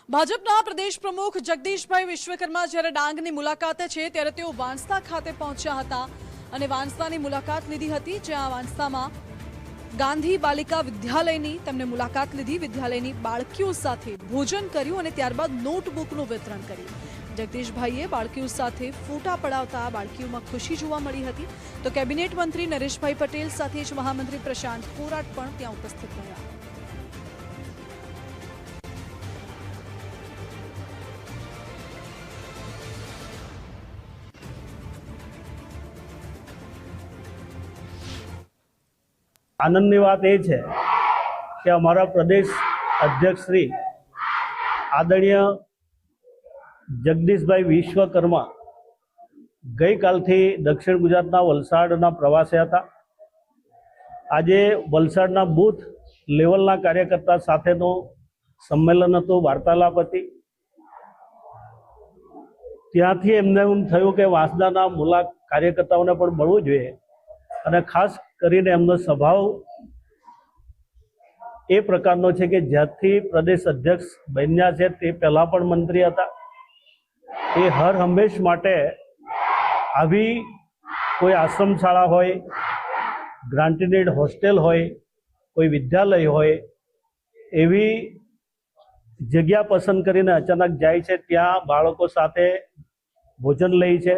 ભાજપના પ્રદેશ પ્રમુખ જગદીશભાઈ વિશ્વકર્મા જ્યારે ડાંગની મુલાકાતે છે ત્યારે તેઓ વાંસદા ખાતે પહોંચ્યા હતા અને વાંસદાની મુલાકાત લીધી હતી, જ્યાં વાંસદામાં ગાંધી બાલિકા વિદ્યાલયની તેમણે મુલાકાત લીધી। વિદ્યાલયની બાળકીઓ સાથે ભોજન કર્યું અને ત્યારબાદ નોટબુકનું વિતરણ કર્યું। જગદીશભાઈએ બાળકીઓ સાથે ફોટા પડાવતા બાળકીઓમાં ખુશી જોવા મળી હતી। તો કેબિનેટ મંત્રી નરેશભાઈ પટેલ સાથે જ મહામંત્રી પ્રશાંત કોરાટ પણ ત્યાં ઉપસ્થિત રહ્યા। આનંદની વાત એ છે કે અમારા પ્રદેશ અધ્યક્ષ શ્રી આદરણીય જગદીશભાઈ વિશ્વકર્મા ગઈકાલથી દક્ષિણ ગુજરાતના વલસાડના પ્રવાસે હતા। આજે વલસાડના બૂથ લેવલના કાર્યકર્તા સાથેનું સંમેલન હતું, વાર્તાલાપ હતી। ત્યાંથી એમને એમ થયું કે વાંસદાના કાર્યકર્તાઓને પણ મળવું જોઈએ અને ખાસ કરીને એમનો સ્વભાવ એ પ્રકારનો છે કે જ્યાંથી પ્રદેશ અધ્યક્ષ બન્યા છે તે પહેલાં પણ મંત્રી હતા। એ હર હંમેશ માટે આવી કોઈ આશ્રમ શાળા હોય, ગ્રાન્ટેડ હોસ્ટેલ હોય, કોઈ વિદ્યાલય હોય, એવી જગ્યા પસંદ કરીને અચાનક જાય છે, ત્યાં બાળકો સાથે ભોજન લે છે।